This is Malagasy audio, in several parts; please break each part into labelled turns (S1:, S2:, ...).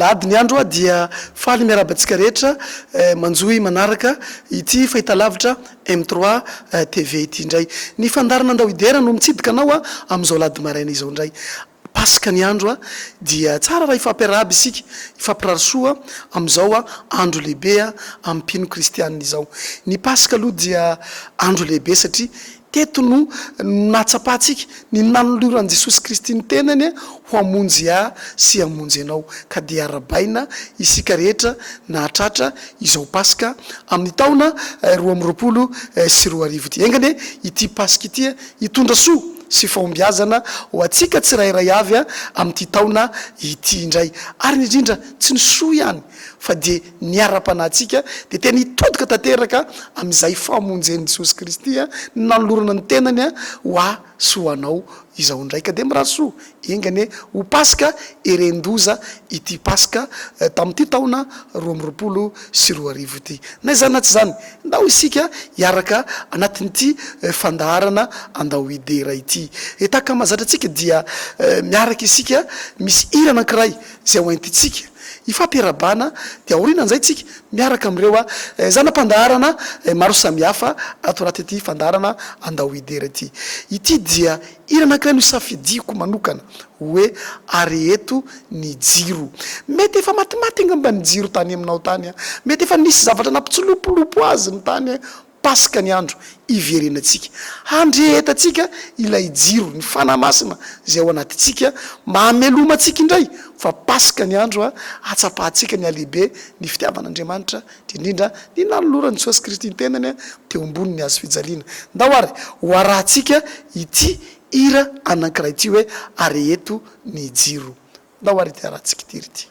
S1: alady ny andro dia faly miarabantsika rehetra manjoy manaraka ity fahitalavitra M3 TV ity indray ny fandarana Andao Hidera no mitsidika anao am'izao lady maraina izao indray pasika ny andro dia tsara raha ifampiarahaba isika ifampirarisoa am'izao andro lehibe ampino kristianina izao ny pasika aloha dia andro lehibe satria teto no natsapatsika ny nanoloran Jesosy Kristy ny tenany ho amonjy sy amonjy anao ka dia arabaina isika rehetra nahatratra izao pasika amin'ny taona 2024 ity engane ity pasika ity itondra soa sy fahombiazana ho atsika tsirairay avy amin'ity taona ity indray ary indrindra tsy ny soa ihany fa de niara-panahtsika de tena hitodika tanteraka amin'izay famonjen'i Jesosy Kristy nanolorana ny tenany ho soanao izao ndraika de mirasoa engane ho pasika erendoza ity pasika tamin'ity taona 2024 ity na izany na tsy zany ndao isika hiaraka anatin'ity fandaharana Andao Hidera ity etaka mazatra atsika dia miaraka isika misy hira anankiray zay hoentitsika ifampiarabana dia aoriana an'izay tsika miaraka am'ireo zanam-pandaharana maro samihafa ato raty ity fandaharana Andao Hidera ity dia hira anankiray no safidiko manokana hoe ary eto ny jiro mety efa matimaty angamba ny jiro tany aminao tany mety efa nisy zavatra nampitsolopolopo azy ny tany pasika ny andro iverenatsika handrehetatsika ilay jiro ny fanamasina zay ao anatytsika mahamelomatsika indray fa pasika ny andro atsapahatsika ny alehibe ny fitiavan'Andriamanitra indrindra ny nanolorany Jesosy Kristy ny tenany teo ambony ny azo fijaliana ndao ary ho arahantsika ity hira anankiray ity hoe ary eto ny jiro ndao ary ity arahantsika ity ity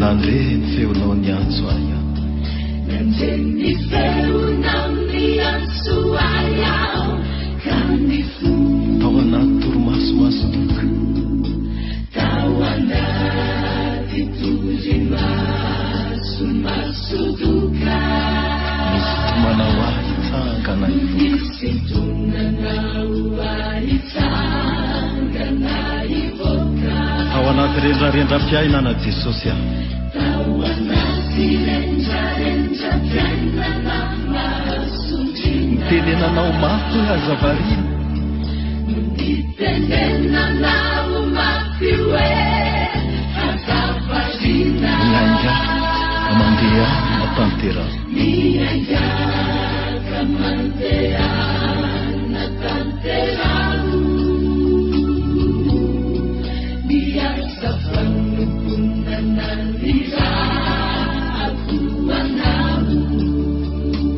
S2: Nandre feonao ny antso aya
S3: Nandre feonao ny antso aya Kandi fu
S2: Tao anaty toromasomasodoka
S3: Tao anaty toromasomasodoka
S2: Misy tomanao ahy tsangana ivoka
S3: Misy tomanao ahy tsangana ivoka
S2: Tao anaty rendrarendram-piainana Jesosy aho Nitenenanao mafy hoe azavarina
S3: Nitenenanao mafy hoe azavarina
S2: Miaingaka mandeha natanteraha
S3: Miaingaka mandeha natanteraha Miasa fanomponana ny rako anao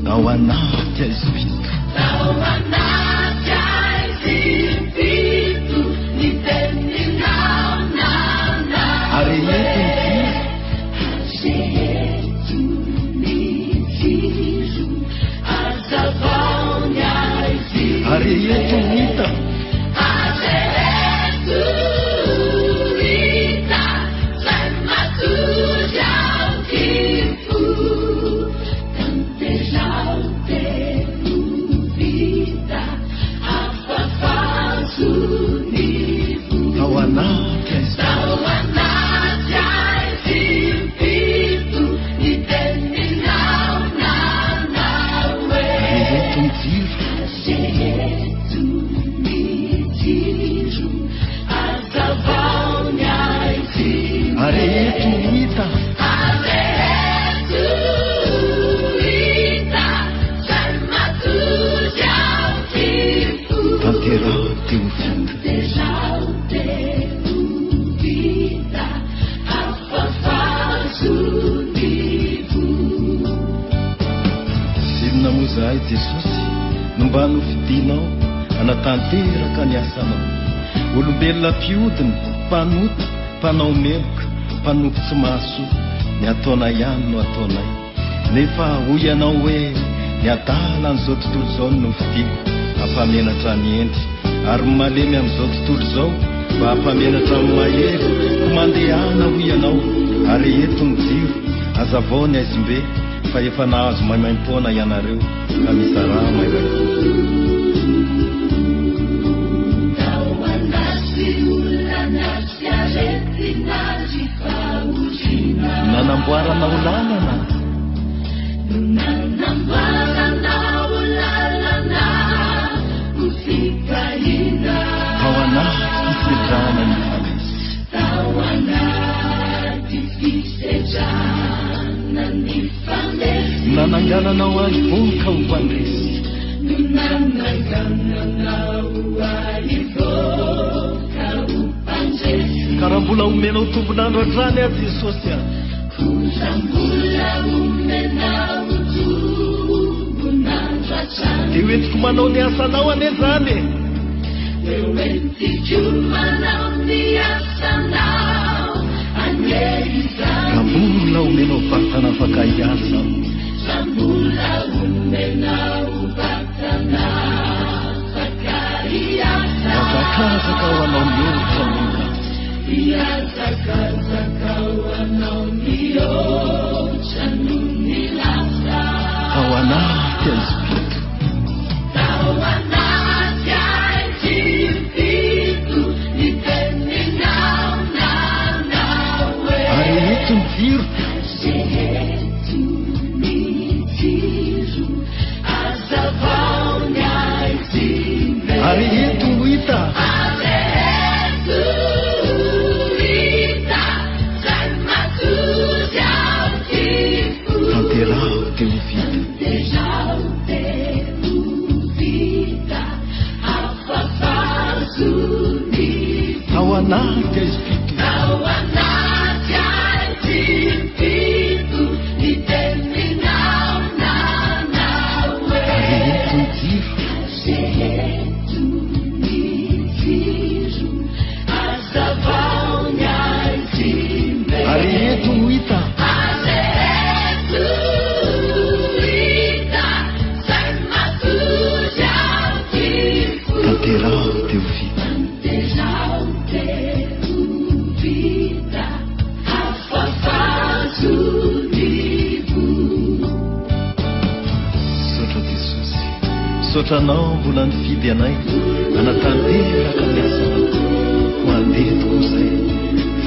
S2: Ao anaty aizy vito
S3: Ao anaty aizy vito ny teninao nanao
S2: Ary eto
S3: ny jiro azavao ny aizy
S2: Ary eto hita Zahay Jesosy nomba nofidinao anatanteraka ny asanao olombelona mpiodina mpanota mpanao meloka mpanompo tsy mahasoa ny ataonay ihany no ataonay nefa hoy ianao hoe niadala n'izao tontolo izao no fidiko hampamenatra ny endry ary malemy amin'izao tontolo izao mba hampamenatra amin'ny mahery ko mandehana hoy ianao ary eto ny jiro azavao ny aizimbe fa efa nahazo maimaim-poana ianareo ka mizara mairay nanamboarana ho lalana ao anaty fisedrana ny famesy nanangananao azy voka ho fandresy karaha mbola omenao tombonandro an-drany azy Jesosy azy dia hoentiko manao ny asanao ane zany rambola omenao vatana afaka hiasa azakazaka ho anao miherotra monka ao anaty aizipito ary eto ny jiro ary eto ho hita tanterao teo vita ao anaty aizipito ary eto ny jiro ary eto ho hita tanterao teo vita sotra Jesosy sotranao mbola nifidy anay anatanteraka miasanao ho andetiko izay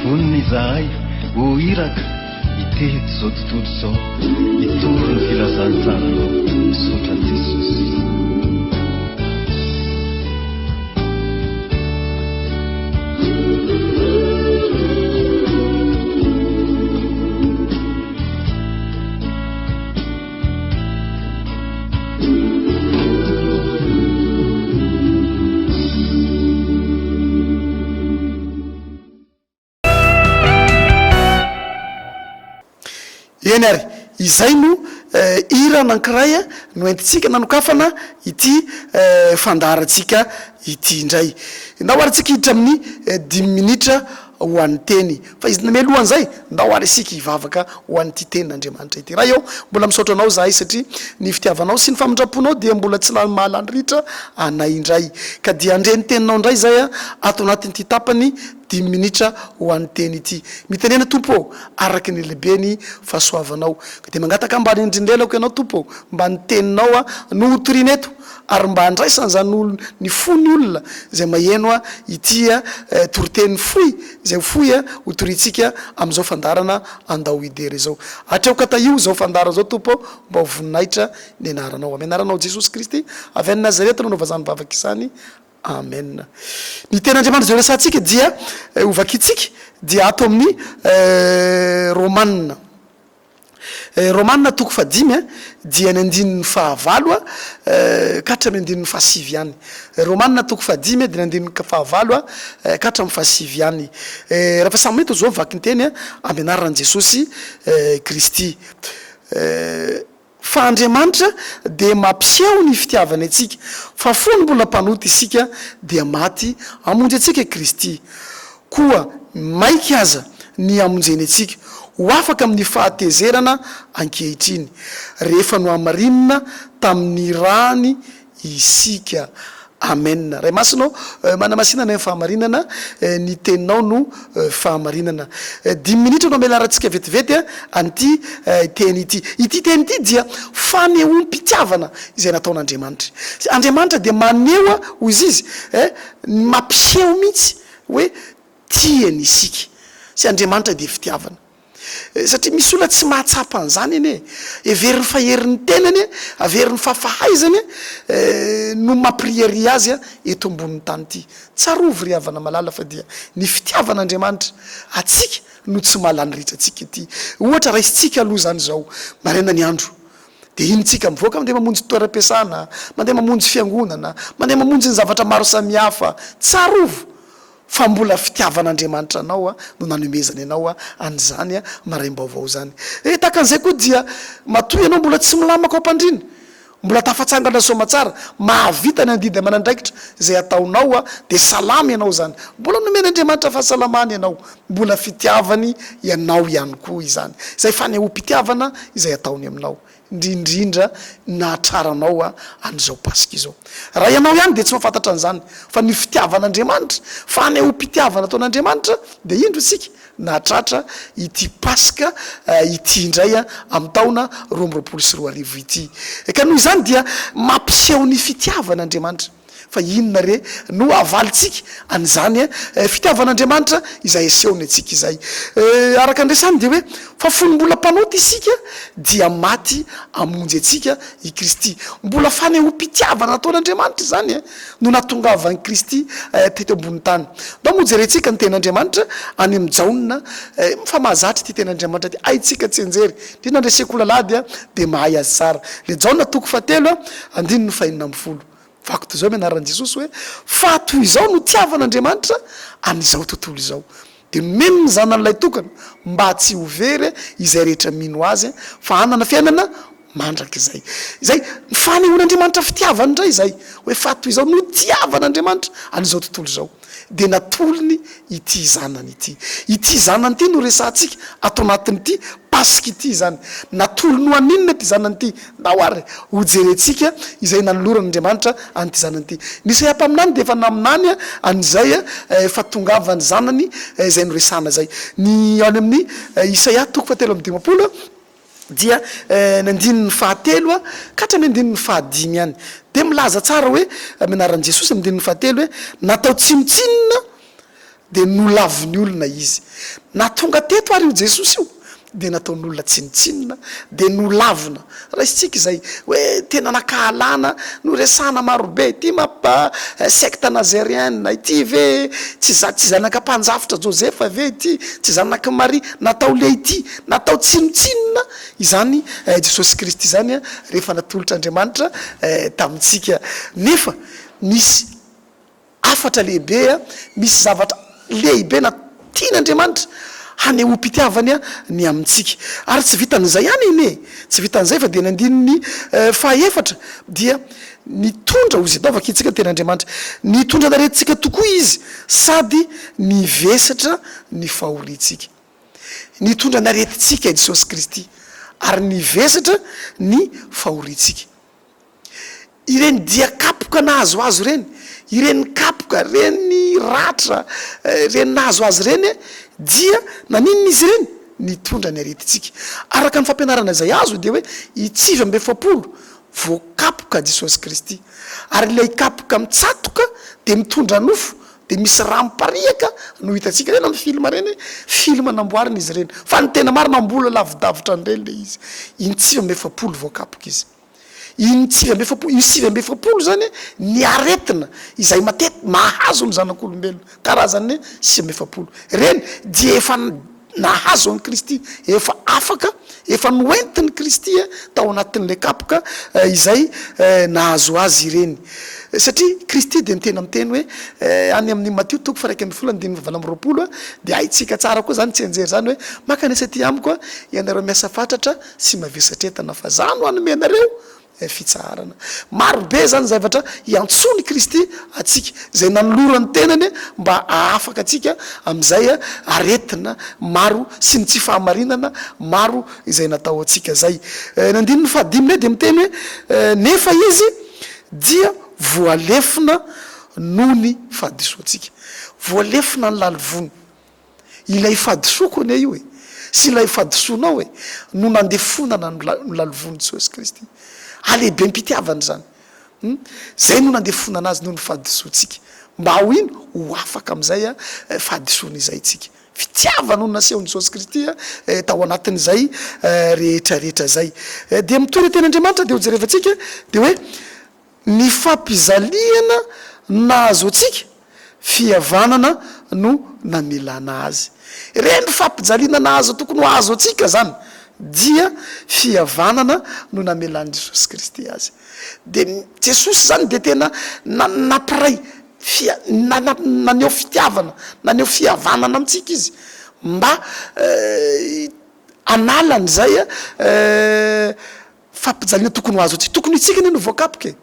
S2: vonony izahay ho iraka iteto izao tontolo izao itory ny filazantsaranao sotra Jesosy
S1: eny ary izay no ira nankiray no entitsika nanokafana ity fandaratsika ity indray ndao arytsika hiditra amin'ny 10 minitra ho an'ny teny fa izy namelohan'izay ndao ary isika hivavaka ho an'ity tenin'Andriamanitra ity raha eo mbola misaotra anao zahay satria ny fitiavanao sy ny famindraponao dia mbola tsy mahalandritra anay indray ka dia andreny teninao indray zay ato anatin'ity tapany 10 minitra ho an'ny teny ity mitenena tompo araky ny lehibeny fahasoavanao ka dia mangataka ambany indrindrelako ianao tompo mba ny teninao no hotoriana eto ary mba andraisana zany olo ny fony olona zay maheno ity toriteny foy zay foy hotoritsika am'izao fandarana Andao Hidera zao atreo ka taio zao fandara zao tompo mba ho voninahitra ny anaranao amy anaranao Jesosy Kristy avy any Nazareta no vazany vavaka izany amen. Ny ten'Andriamanitra zay resatsika dia ovakitsika dia ato amin'ny Romanina Romanina toko fadimy dia ny andininy fahavalo katra amin'ny andininy fahasivy ihany. Romanina toko fadimy dia ny andininy fahavalo katra amin'ny fahasivy ihany. Rehefa samy mety zao vaky ny teny amin'ny anaran'i Jesosy Kristy. Fa Andriamanitra dia mampiseho ny fitiavany atsika fa fony mbola mpanoty isika dia maty amonjy atsika Kristy koa maiky aza ny amonjeny atsika ho afaka amin'ny fahatezerana ankehitriny rehefa no amarinina tamin'ny rany isika. Amen. Ray masinao manamasinana ny fahamarinana ny teninao no fahamarinana. 10 minitra no amelarantsika vetivety an'ity teny ity teny ity dia fanehoam-pitiavana izay nataon'Andriamanitra. Andriamanitra dia maneho hozy izy mampiseho mihitsy hoe tiany isika. Sy Andriamanitra dia fitiavana. Satria misy olona tsy mahatsapa an'izany eny everiny faherin'ny tenany averiny fahafahaizany no mamprieri azy eto ambonin'ny tany ity. Tsarovy ry havana malala fa dia ny fitiavan'Andriamanitra atsika no tsy mahalany ritra atsika ity. Ohatra raisitsika aloha zany zao marena ny andro de iny tsika mivoaka mandeha mamonjy toeram-piasana, mandeha mamonjy fiangonana, mandeha mamonjy ny zavatra maro samihafa. Tsarovy fa mbola fitiavan'Andriamanitra anao no nanomezany anao an'izany maraim-baovao zany. Tahaka an'izay koa dia matoy ianao mbola tsy milamako ampandrina, mbola tafatsangana somatsara, mahavita ny andidy amanandraikitra zay ataonao de salama ianao zany. Mbola nomen'Andriamanitra fahasalamany ianao, mbola fitiavany ianao ihany koa izany. Zay faneho-pitiavana izay ataony aminao. Indrindra nahatraranao an'izao pasika izao. Raha ianao ihany de tsy mahafantatra an'izany fa ny fitiavan'Andriamanitra, faneho-pitiavana ataon'Andriamanitra de indro isika nahatratra ity pasika ity indray amin'ny taona 2024 ity. Ka noho izany dia mampiseho ny fitiavan'Andriamanitra. Fa inona re no avalitsika an'izany fitiavan'Andriamanitra izay esehony atsika izay. Araka andresany de hoe fa fony mbola mpanoty isika dia maty amonjy atsika i Kristy. Mbola faneho-pitiavana ataon'Andriamanitra zany no natongavany Kristy teto ambony tany. Mba mojerentsika ny ten'Andriamanitra any amin'ny jaonina fa mahazatra ty ten'Andriamanitra ty aitsika tsy enjery. Ndrindra andreseko lalady de mahay azy tsara. Le jaonina toko 7 andiny no 5 Vako toy zao mianaran'i Jesosy hoe fa toy izao no tiavan'Andriamanitra an'izao tontolo izao. De nomeny ny zanan'ilay tokana mba tsy overy izay rehetra mino azy fa hanana fiainana mandraka izay. Izay fanehoan'Andriamanitra fitiavana indray izay hoe fa toy izao no tiavan'Andriamanitra an'izao tontolo izao. De natolony ity zanany ity. Ity zanany ity no resantsika ato anatin'ity pasika ity zany. Natolony ho aninona ty zanany ity? Na oary hojerentsika izay nanoloran'Andriamanitra an'ity zanany ity. Nisy ampaminany de efa naminany an'izay fatongavany zanany izay no resana zay. Ny any amin'ny Isaia toko 7:10 dia nandininy 7 ka hatramy andininy 5 ihany. De milaza tsara hoe amenaran'i Jesosy amindininy 7 hoe natao tsinotsinona de nolaviny olona izy. Natonga teto ary io Jesosy io de nataon'olona tsinotsinona de nolavina. Raisitsika izay hoe tena nakahalana no resana marobe ty mampa secte nazérienne ity ve tsy zanaka mpanjafitra Josefa ve ity tsy zanaka Marie natao le ity natao tsinotsinona izany Jesosy Kristy zany rehefa natolotr'Andriamanitra tamitsika. Nefa misy afatra lehibe misy zavatra lehibe na tian'Andriamanitra haneho-pitiavany ny amintsika. Ary tsy vitan'izay ihany iny tsy vitan'izay fa de nandininy 4 dia nitondra ozy ataovaka itsika ten'Andriamanitra nitondra naretintsika tokoa izy sady nivesatra ny fahoritsika. Nitondra naretitsika Jesosy Kristy ary nivesatra ny fahoritsika. Ireny dia kapoka nahazo azo reny, ireny kapoka reny ratra reny nahazo azy reny dia naninona izy reny nitondra ny aretitsika. Araka ny fampianarana izay azo de hoe itsivy ambe efapolo voakapoka Jesosy Kristy ary ilay kapoka mitsatoka de mitondra nofo de misy rampariaka no hitatsika reny amin'ny film reny film namboarina izy reny fa ny tena marina mbola lavidavitra an'ireny le izy. Itsivy ambe efapolo voakapoka izy. Itsivy ambe efapolo zany ny aretina izay matety mahazo ny zanak'olombelona karazany sy ambe efapolo reny dia efa nahazo an'i Kristy efa afaka efa noentiny Kristy tao anatin'le kapoka izay nahazo azy ireny. Satria Kristy de nytena miteny hoe any amin'ny Matthieu toko 1:20 de aitsika tsara koa zany tsy enjery zany hoe makanesa ty amiko ianareo miasa fatratra sy mavesatretana fa zano anome anareo fitsarana marobe zany zavatra iantsony Kristy atsika zay nanolorany tenany mba ahafaka atsika am'izay aretina maro sy ny tsy fahamarinana maro izay natao atsika zay nandininy fahadiminy de miteny hoe nefa izy dia voalefina noho ny fahadisoantsika voalefina ny lalovony ilay fahadisoko ane io e sy ilay fahadisoanao e no nandefonana ny lalovony Jesosy Kristy alehibe mpitiavany zany zay no nandefonana azy noho ny fahadisoantsika mba ho ino ho afaka am'izay fahadisoana izay tsika fitiavana no nasehony Jesosy Kristy tao anatin'izay rehetrarehetra zay de mitory ten'Andriamanitra de hojerevantsika de hoe ny fampizaliana nahazo atsika fihavanana no namelana azy reny fampijaliana nahazo tokony ho azo atsika zany dia fihavanana no namelany Jesosy Kristy azy de Jesosy zany de tena napiray naneo fitiavana naneo fihavanana amitsika izy mba analany zay fampijaliana tokony ho azo atsika tokony itsika ne no voakapoke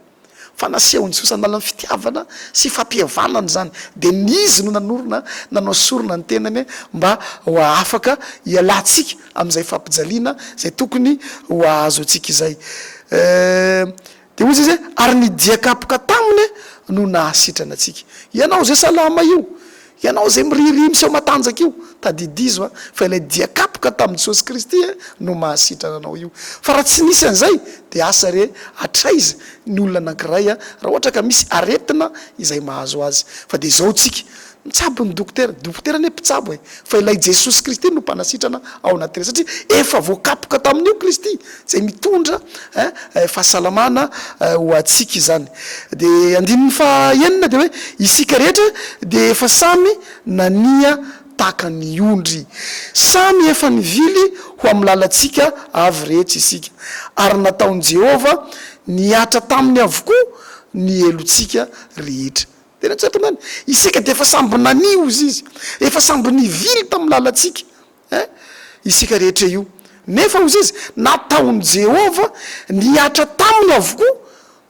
S1: fa nasehony Jesosy analany fitiavana sy fampihavanana zany de nizy no nanorona nanao sorona ny tenany mba ho afaka ialantsika am'izay fampijaliana zay tokony ho azo atsika izay de ozy izy ary nidiakapoka taminy no nahasitrana atsika ianao zay salama io ianao zay miriri miseho matanjaka io tadidizo fa ilay diakapoka tamin'ny Jesosy Kristy no mahasitrana anao io fa raha tsy nisy an'izay de asa re atraiza ny olona anankiray raha ohatra ka misy aretina izay mahazo azy fa de zao tsika mitsabo ny dokotera ane mpitsabo fa ilay Jesosy Kristy no mpanasitrana ao anaty satria efa voakapoka tamin'io Kristy zay mitondra fahasalamana ho atsika izany de andininy fahenina de hoe isika rehetra de efa samy nania taka ny ondry samy efa nivily ho amlalatsika avy rehetra isika ary nataony Jehova niatra taminy avokoa ny elotsika rehetra tena tsarany isika de efa samby nanio izy efa samby nivily tamin'ny lalatsika isika rehetra io nefa ozy izy nataony Jehova niatra taminy avokoa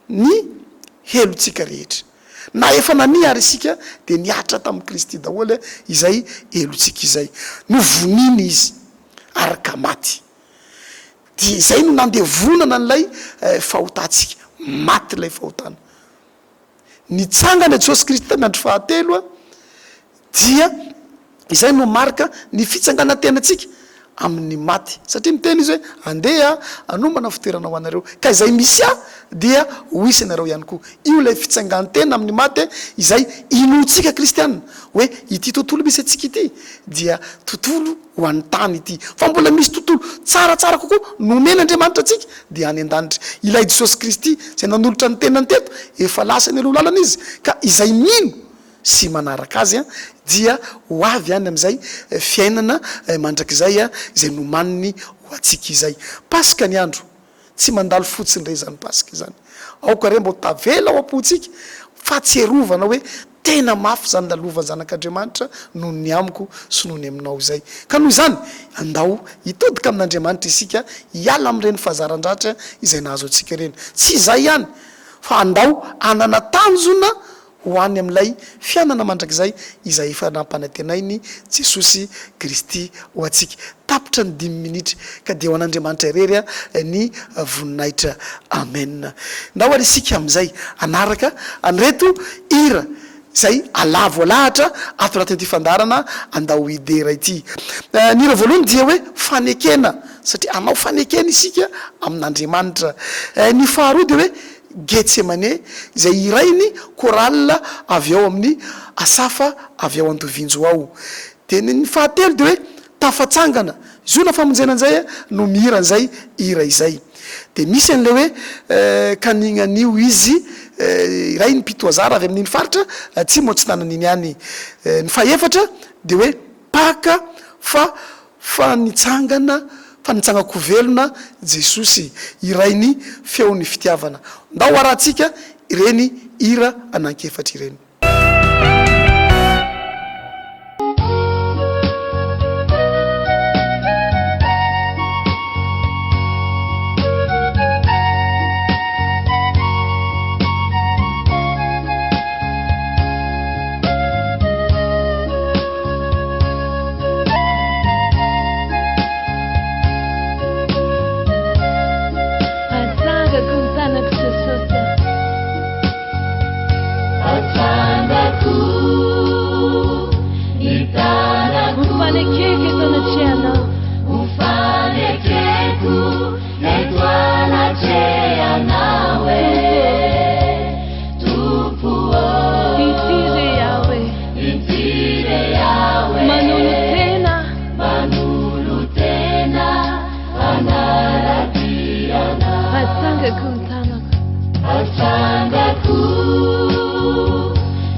S1: ny helotsika rehetra na efa nani ary isika de niatra tamin'ny Kristy daholo izay elotsika izay no voniny izy araka maty de izay no nandevonana n'lay fahotatsika maty lay fahotana nitsangana Jesosy Kristy tamy andro fahatelo dia izay no marika ny fitsangana tenatsika amin'ny maty satria miteny izy hoe andeha anomana fitoerana ho anareo ka izay misy dia ho isy anareo ihany koa io lay fitsangantena amin'ny maty izay inotsika kristianina hoe ity tontolo misy atsika ity dia tontolo ho an'ny tany ity fa mbola misy tontolo tsaratsara kokoa nomen'Andriamanitra atsika dia any an-danitra ilay Jesosy Kristy zay nanolotra ny tenany teto efa lasa ny alohalalana izy ka izay mino sy manaraka azy dia ho avy any am'izay fiainana mandrakizay izay nomaniny ho atsika izay pasika ny andro tsy mandalo fotsiny re zany pasika zany aoka re mbo tavela ao am-potsika fa tserovana hoe tena mafy zany lalovany zanak'Andriamanitra noho ny amiko sy noho ny aminao izay ka noho izany andao hitodika amin'Andriamanitra isika hiala am'ireny fahazaran-dratra izay nahazo atsika reny tsy izay ihany fa andao anana tanjona ho any am'ilay fianana mandrakizay izay efa nampanantenainy Jesosy Kristy ho atsika tapitra ny 10 minitra ka de ho an'Andriamanitra irery ny voninahitra amen ndao ary isika am'izay anaraka anreto ira zay alavo alahatra ato anatin'ity fandarana Andao Hidera ity ny ira voalohany dia hoe fanekena satria anao fanekena isika amin'Andriamanitra ny faharoa de hoe Getsemane zay irainy korala avy ao amin'ny asafa avy ao antovinjo ao de ny fahatelo de hoe tafatsangana zona famonjena an'izay no mihira an'izay ira izay de misy an'le hoe kaninan'io izy iray ny pitoazara avy amin'iny faritra tsy mo tsy nanan'iny any ny faefatra de hoe paka fa nitsangana fanitsangako velona Jesosy irainy feon'ny fitiavana ndao arahantsika ireny ira anankefatra ireny
S3: Asangaku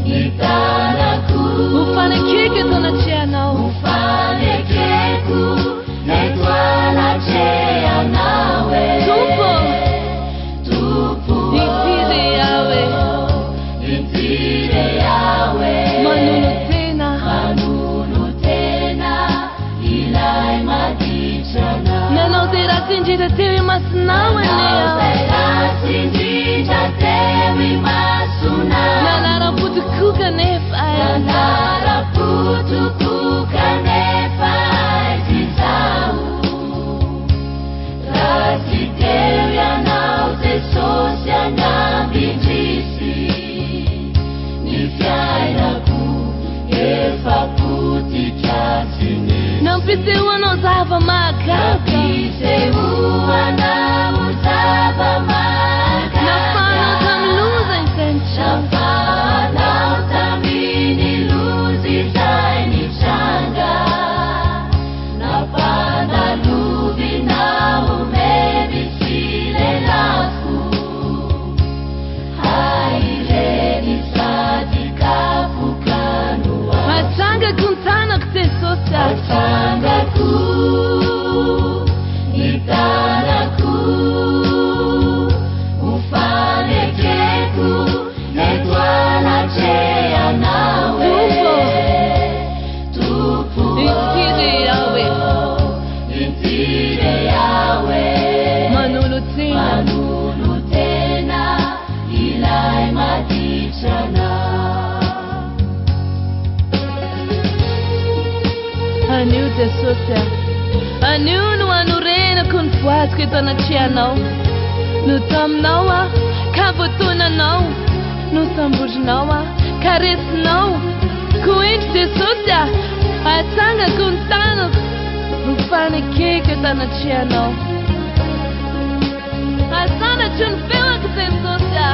S3: Nitanaku
S4: Ufanekeke tunachianao
S3: Ufanekeku Netwanachea nawe
S4: Tupo
S3: Tupu
S4: Itire yawe
S3: Itire yawe
S4: Manunu tena
S3: Ilai magichana
S4: Neno tera sinjita tewi masnawe neo Nanara putu kuka nefai Não precisa não usava macaca Na fana tam luza intention Masanga kuntana kute sosa
S3: Asangaku Nitanaku Ufanekeku Netwanachea nawe Tupu
S4: Itire yawe
S3: Itire yawe
S4: Manulu
S3: tena Ilai magichana
S4: Aniu te sosa Aniu no anurena kun fuat que tunachianao No tam nawa Kabutuna nao No sambuj nawa Karis nao Kuinch te sosa Asanga kuntano Ufanekeke tunachianao Asana chun fila kute sosa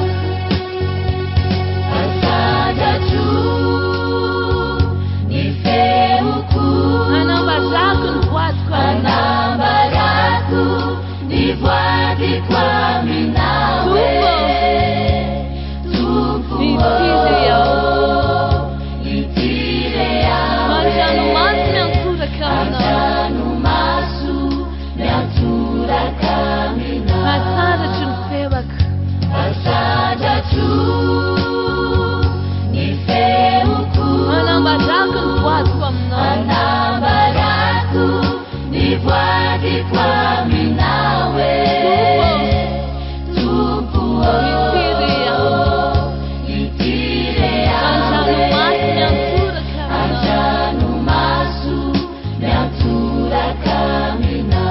S3: Asadachu Nifeuku
S4: Anambaraku nfuat kwa
S3: Anambaraku Nivwadi kwa minawe Tupu
S4: Itire yao
S3: Itire yawe
S4: Manjano masu nyansura kamna
S3: Anjanu masu Nyatura kamina
S4: Asada chun fewak
S3: Asadachu Nifeuku
S4: Anambaraku nfuat kwa mna
S3: Anambaraku Nivwadi kwa minawe Tupu
S4: Itire yao
S3: Itire
S4: Manjano
S3: yawe
S4: masu nyansura kamna
S3: Anjanu masu Nyatura kamina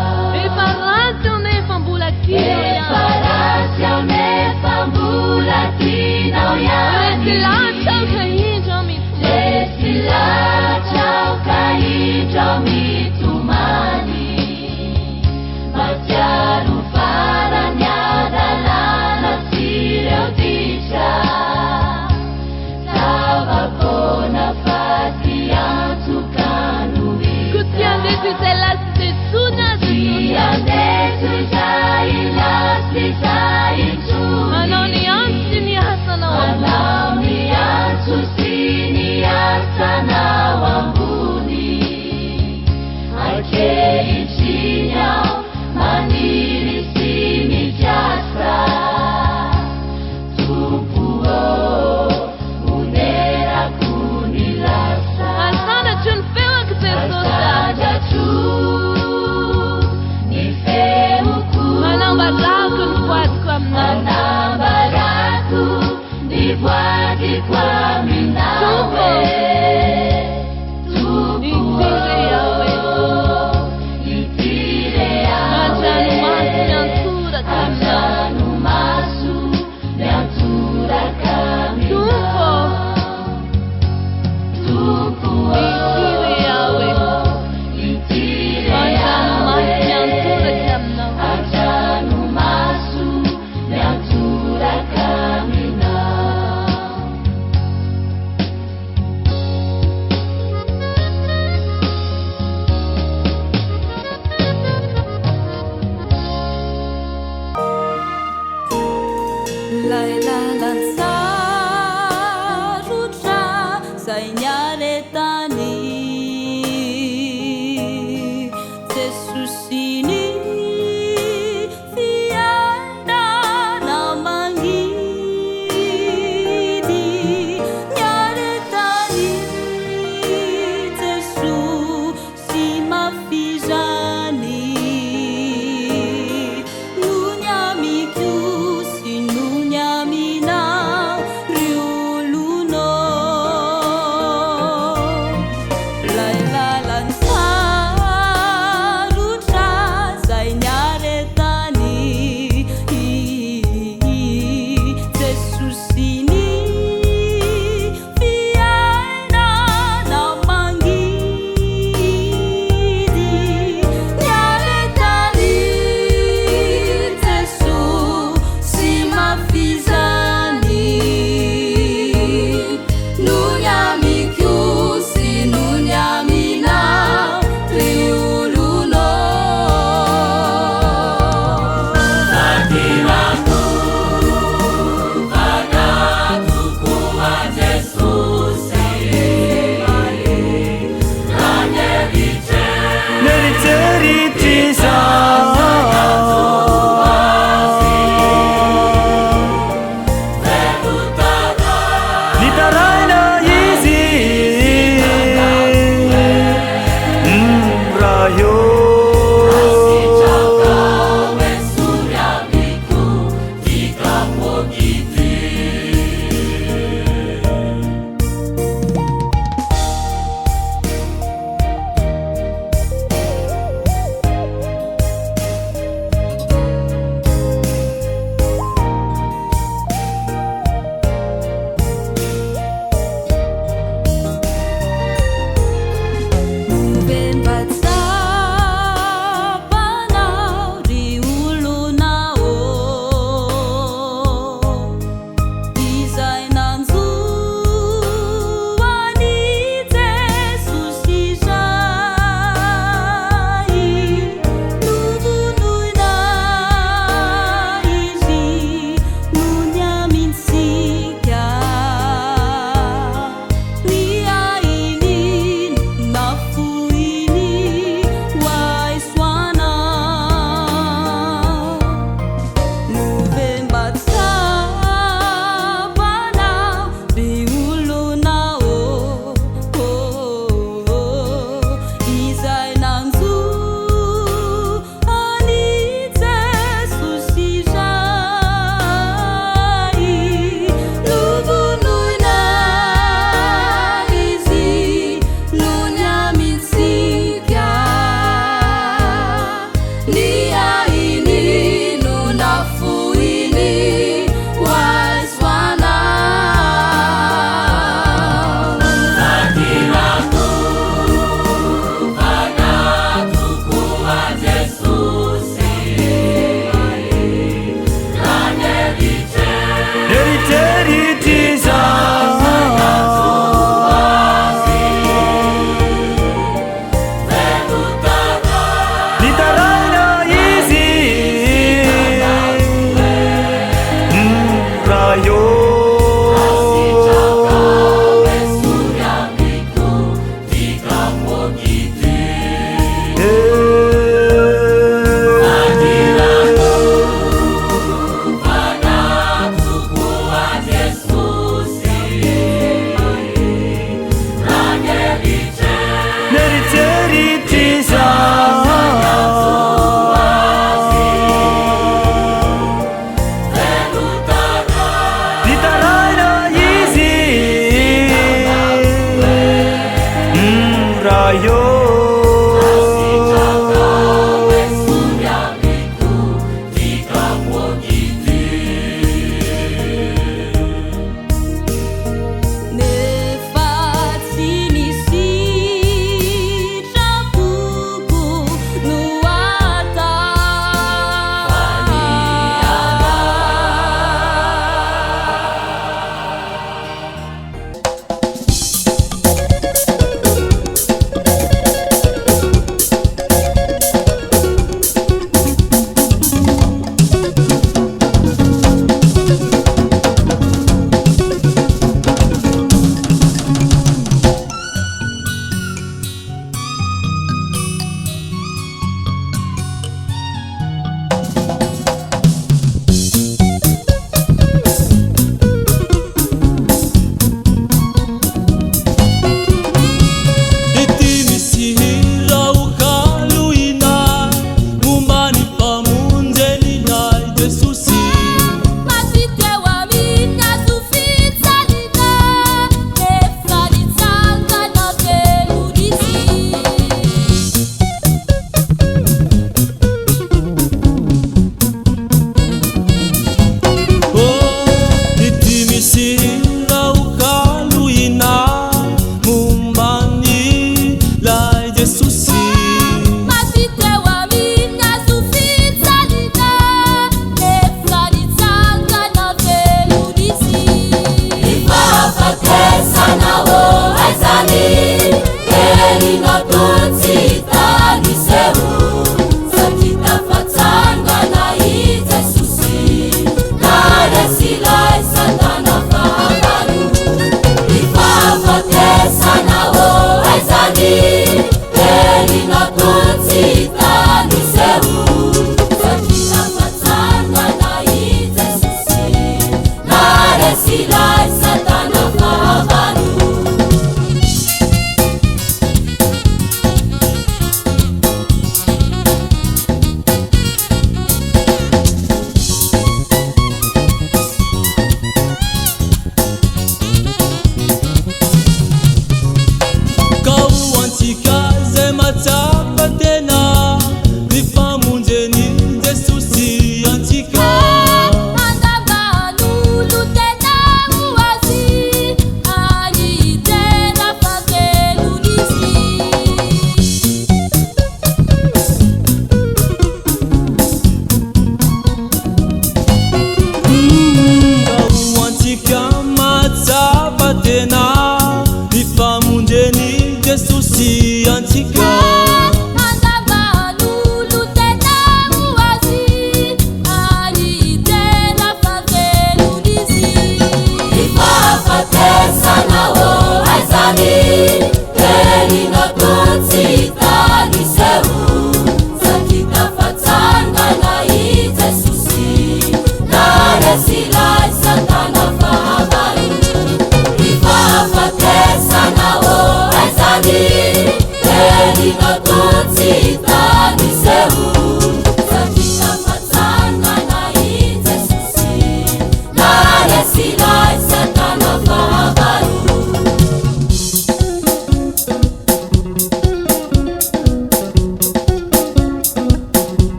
S4: Iparasyo ne fambulatino ya
S3: Eparasya mefambulatina oyani
S4: Esilacha kahinjo mitu
S3: Esilacha ukainja mitumani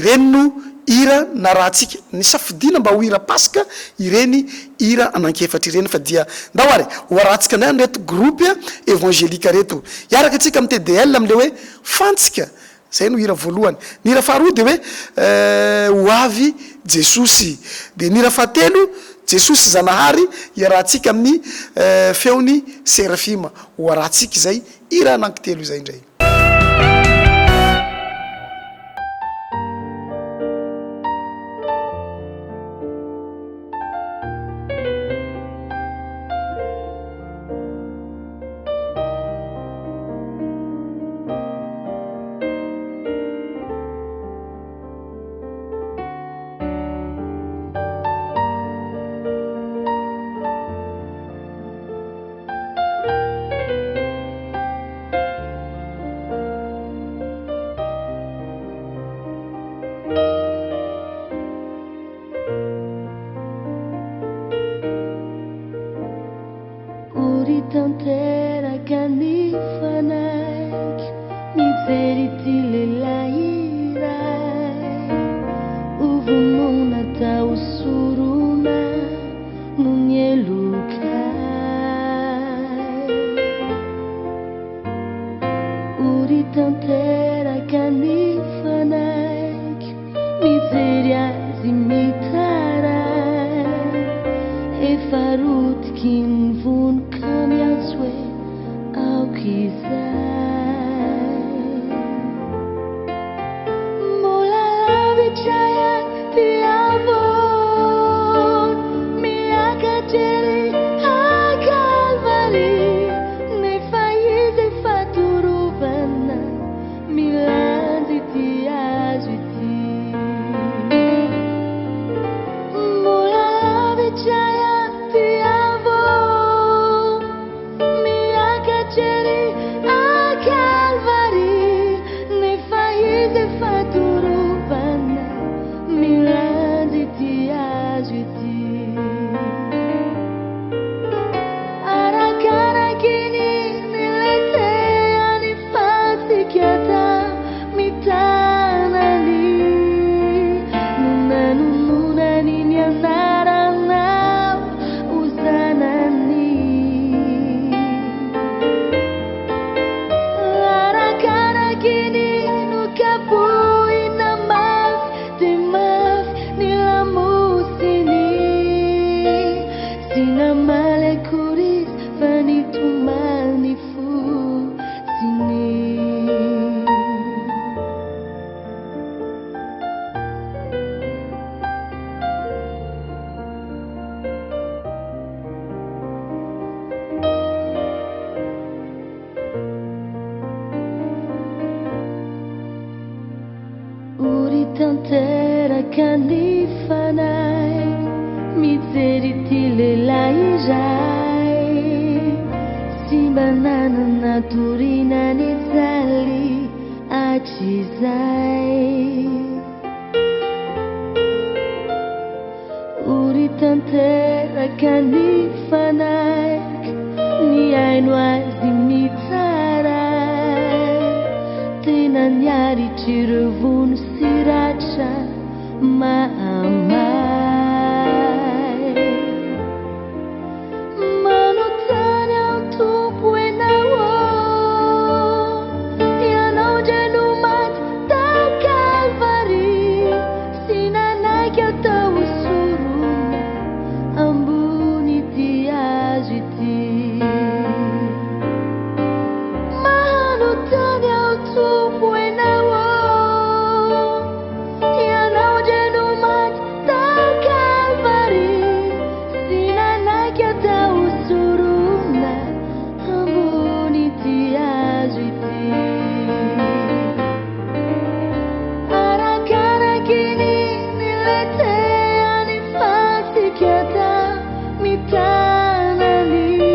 S1: ireny no ira na rahantsika ny safidina mba ho ira paska ireny ira anankefatra ireny fa dia ndao ary hoarantsika nay reto groupe évangélika reto iaraka atsika amin'ny TDL am'le hoe fantsika zay no ira voalohany ny ira faharoa de hoe ho avy Jesosy de ny ira fahatelo Jesosy Zanahary iarahantsika amin'ny feony Serafima hoarantsika zay ira anankitelo zay indray.
S4: Tanteraka ny fanaiky mijery ty lehilahy iray ovonona tao sorona no ny elokay ory tanteraka ny fanaiky mijery azy mitaray efa rotiky ny vonika miatswe aukizay mola lavichaya tiavon miakateri akalvari nefa izy faturovana milanzi ti azuti mola lavichaya tanteraka ny fanay mijery ty lehilahy iray sy mba nanana torina ny jaly hatrizay ory tanteraka ny fanaiky ny aino azy mitsaray tena niaritry ireo vono siratra mahamay manontany ao tompo enao ianao dra no maty tao Kalvary sy nanaiky atao sorona ambony ty azo ity manontany ao tompo enao ianao dra no maty tao Kalvary sy nanaiky atao sorona ambony ty azo ity arakaraky ny nileteany fasika ta mitanany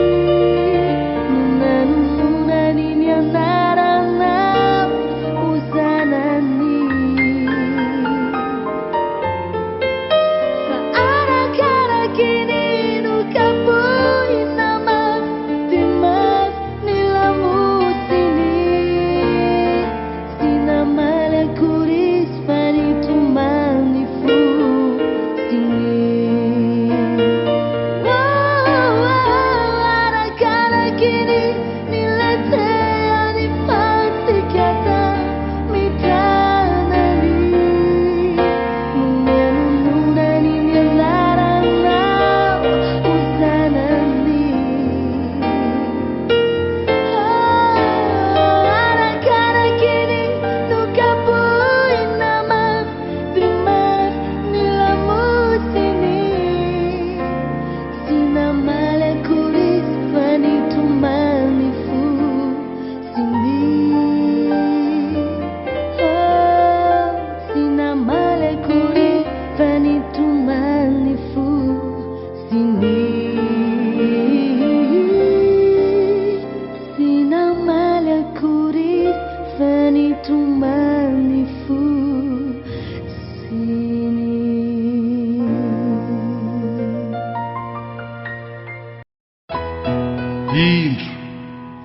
S2: indro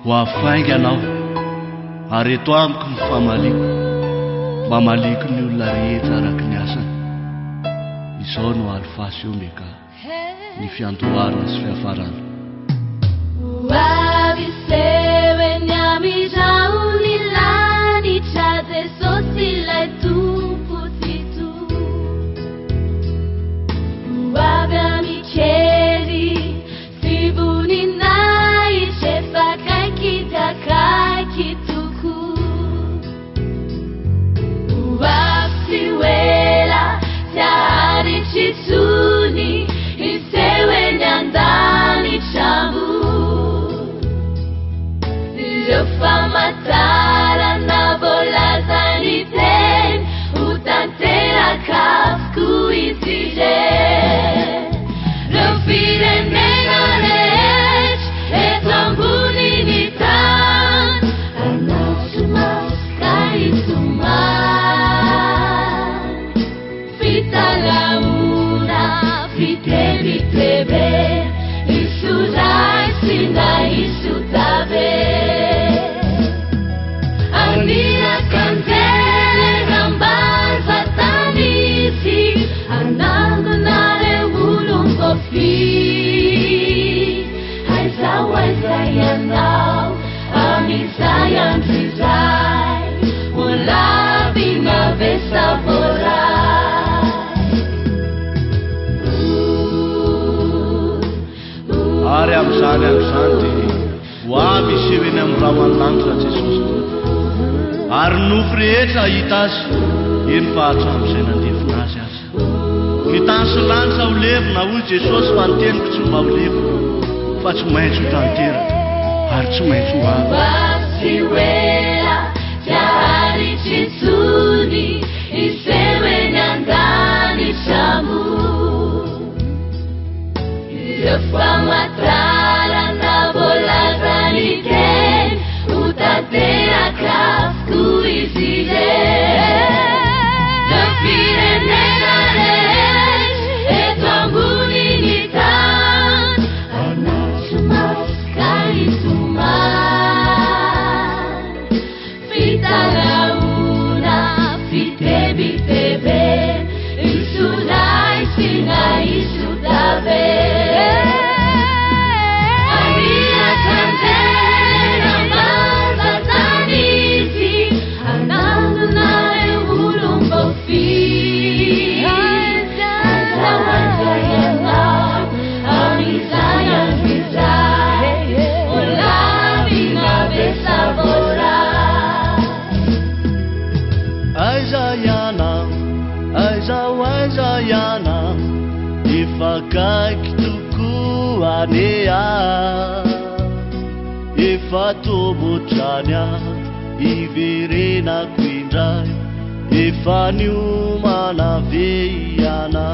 S2: ho afaingy anao ary eto amiko ny famaliko mba maliko ny olona rehetra araky ny asany izao no alifasy io meka ny fiandohana sy fiafarana
S4: Wavisewe nyamijauni lani chate sosila tupu situ Wagami cheri sibuni nai shefa kai kituku Wapsiwela tiari chituni isewe nyandani chambu Famatara na bolazani ten utantera kafku izije Rafire nenarech etambuni nitan Anasumas kaituman Fita launa fitebe Isurai sina isutabe Anira candele gambaza tanisi Andando nare ulumbo fi Aiza yanao Amizayan trizai Ulabi na besa borai
S2: Ary am'izany ty ho avy iseveny amin'ny raha manlanitra Jesosy ary nofo rehetra hita azy eny fa hatramin'izay nandefina azy azy ny tany sy lanitra ho levona hoy Jesosy fa ny teniko tsy mba ho levona fa tsy maintsy ho tantera ary tsy maintsy ho avy
S3: Wasiwela jahari chitsuni isewe nyandani chamu Yofamatara na bolazani ten utatea kafku izile Nafire nenaresh etambuni nitan Anasumas kaituman Fita launa fitebe Isunai sina isutabe Aria candela marza tanisi Andando nare ulumbo fi Azawanza yanao Amizayan vizai Olavi na besa borai
S2: aiza yana ifakaiky tokoa anea efa tobotrany iverenako indray efa niomana veiana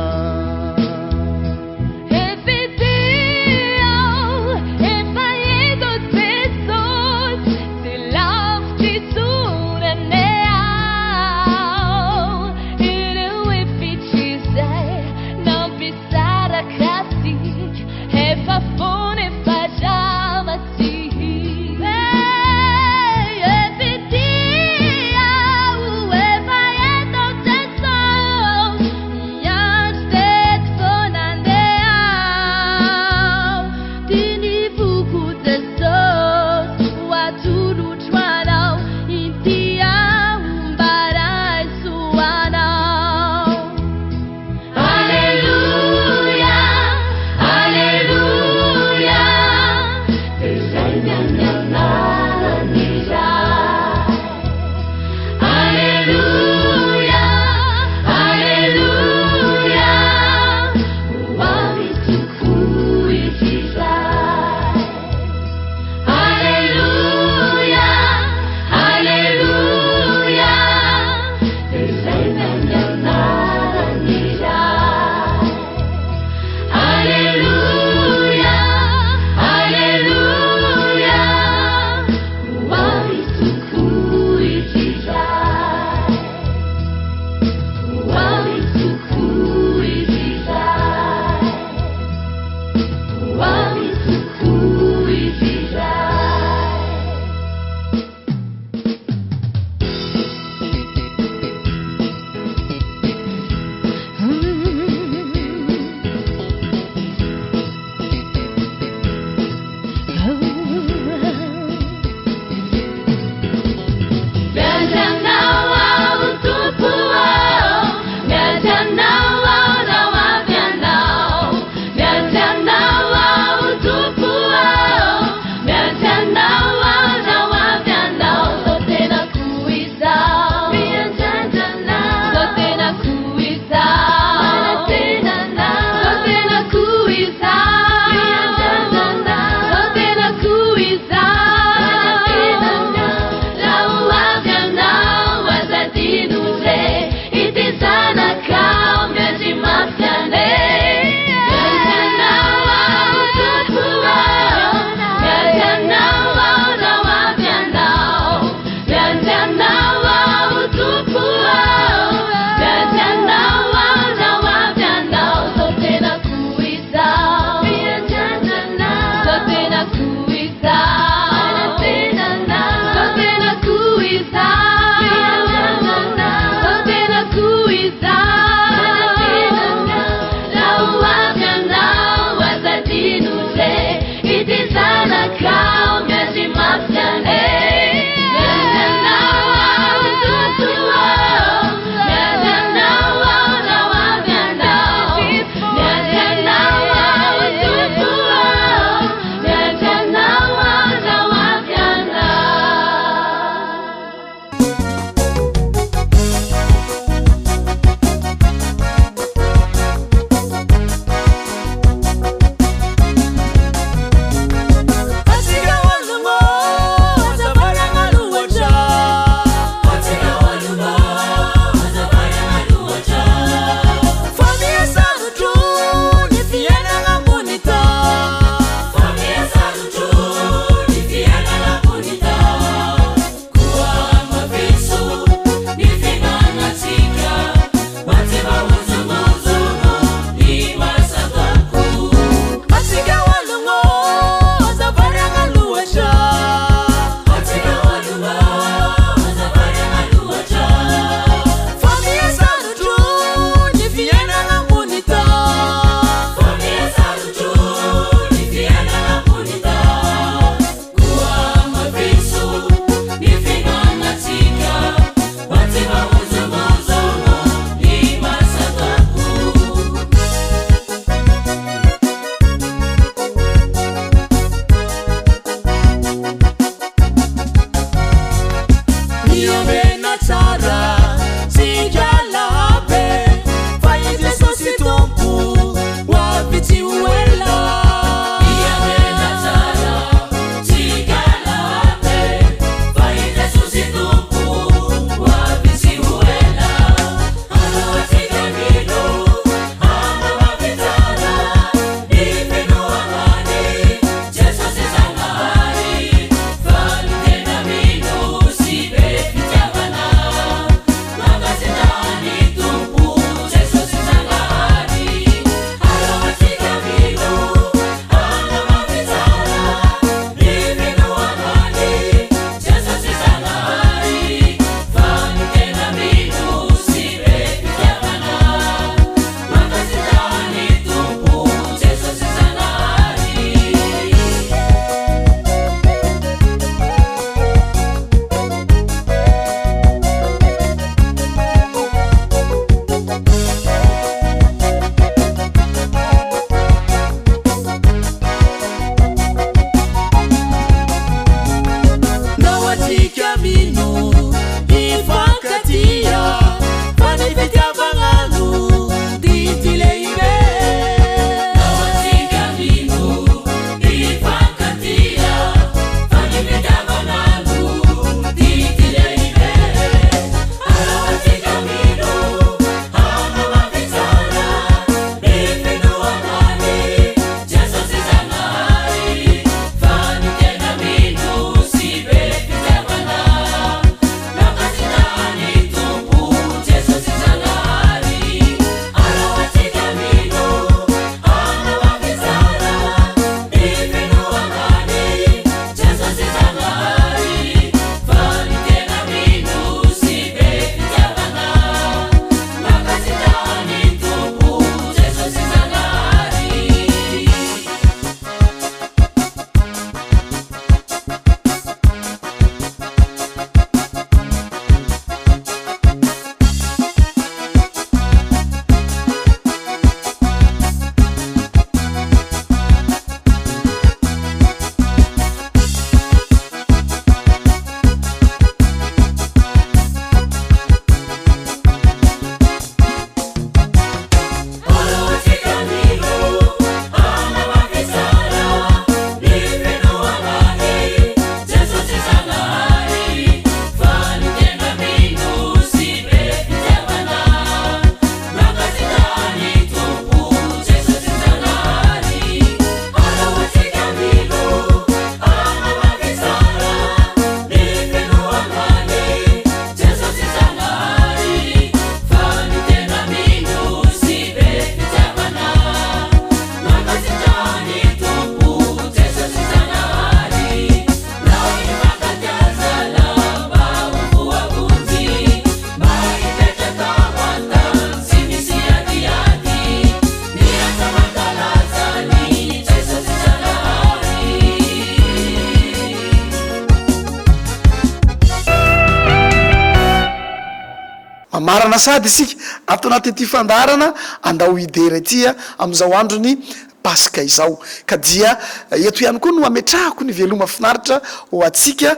S1: mamarana sady isika ato anaty ty fandarana Andao Hidera itya am'izao androny Pasika izao ka dia eto ihany koa no ametrahako ny veloma finaritra ho atsika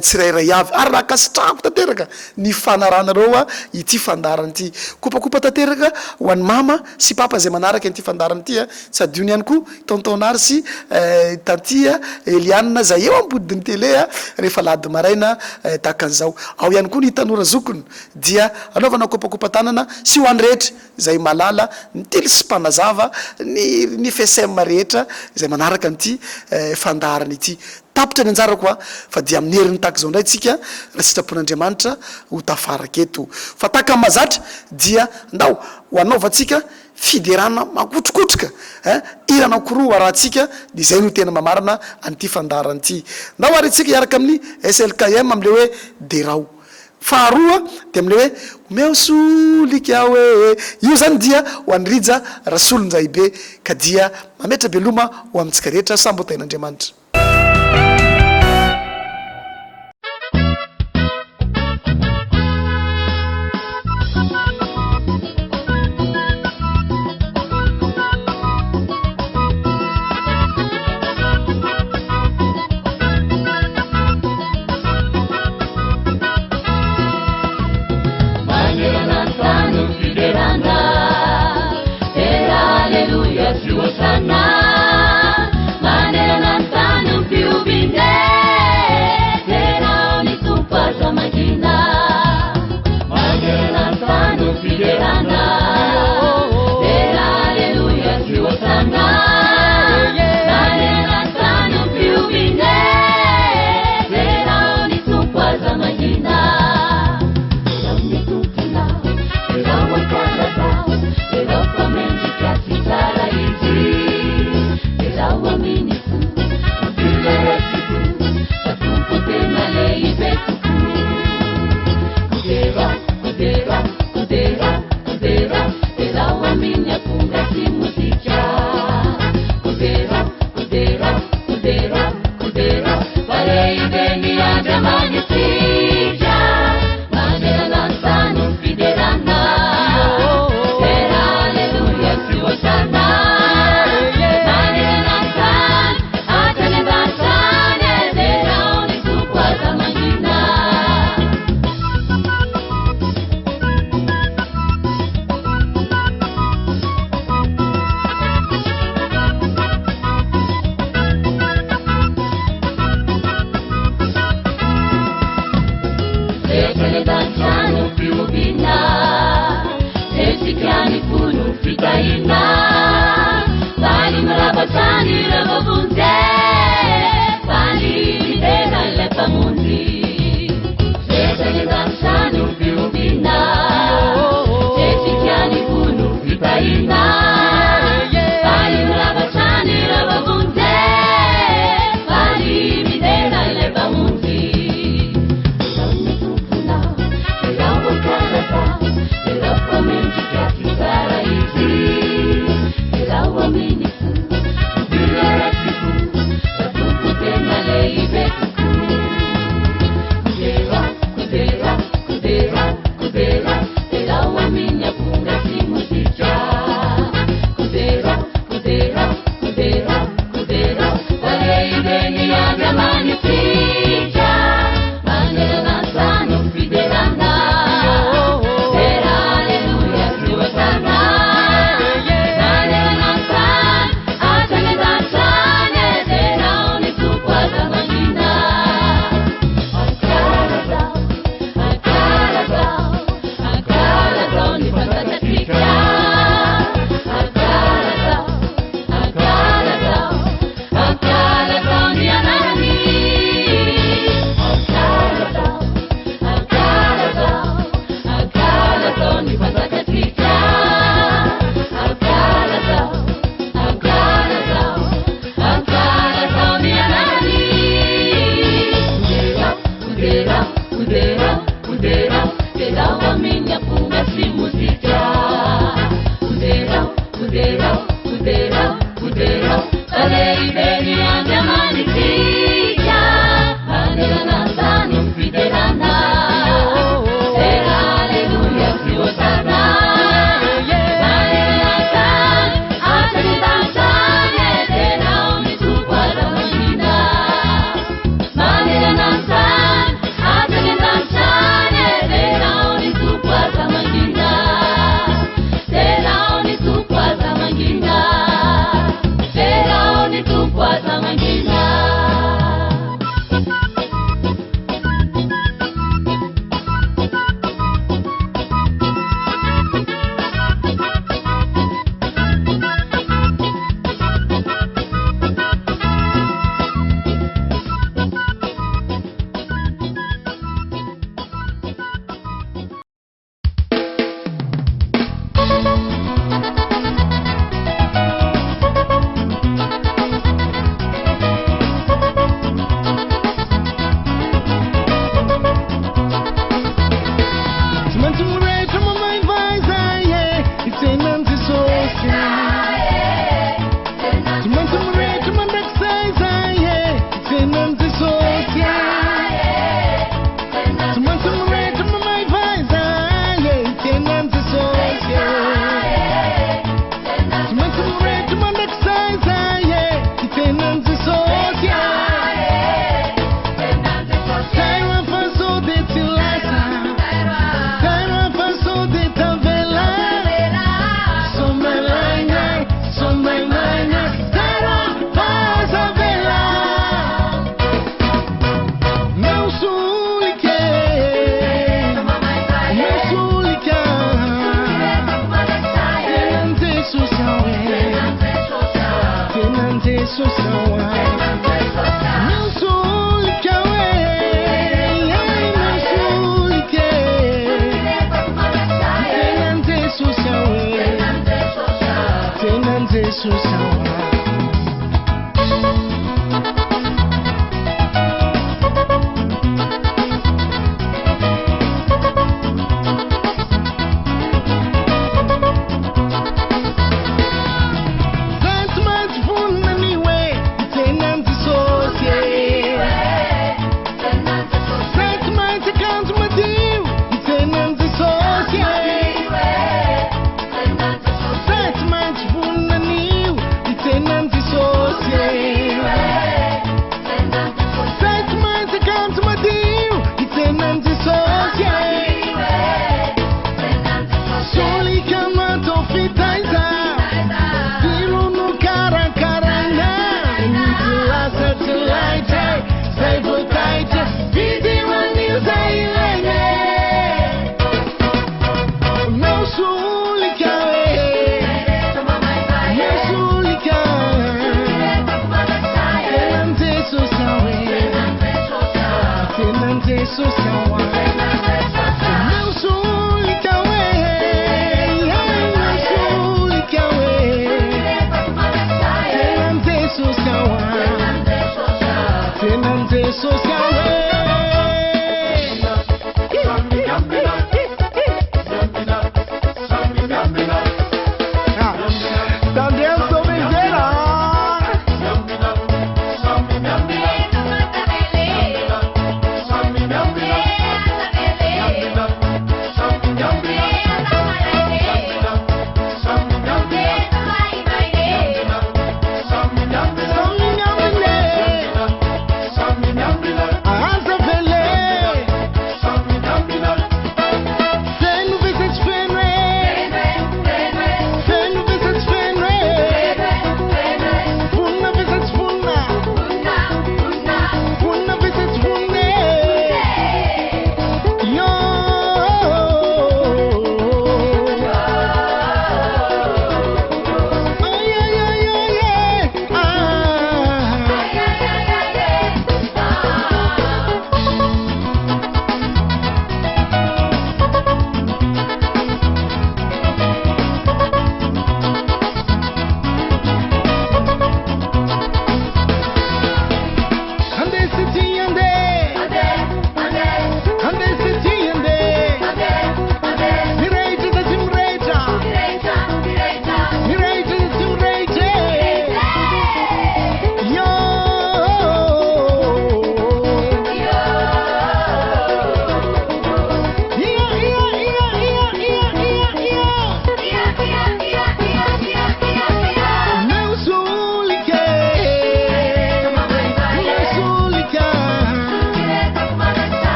S1: tsirairay avy ary raha kasitrahako tanteraka ny fanaranareo ity fandarana ity kopakopa tanteraka ho an'ny mama sy papa zay manaraka ity fandarana ity tsy adino ihany koa tontonary sy tantia Eliana zay eo ambodiny tele rehefa lady maraina tahaka an'izao ao ihany koa ny tanora zokony dia anaovana kopakopa tanana sy ho an'ny rehetra zay malala ny tily sy mpanazava ny fesema rehetra zay manaraka an'ity fandarana ity tapitra ny anjara koa fa dia amin'ny heriny tahaka zao ndray tsika raha sitrapon'Andriamanitra ho tafaraka eto fa tahaka mazatra dia ndao ho anaovantsika fiderana makotrokotroka irana koroa arahantsika dia zay no tena mamarina an'ity fandarana ity ndao ary tsika iaraka amin'ny SLKM am'le hoe derao faharoa de am'le hoe meosolika hoe io zany dia ho an'rija rasolonjaibe ka dia mametra beloma ho amintsika rehetra sambo tain'Andriamanitra.
S3: Alleluia, si Hosanna, Manera Natana.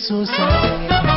S3: Social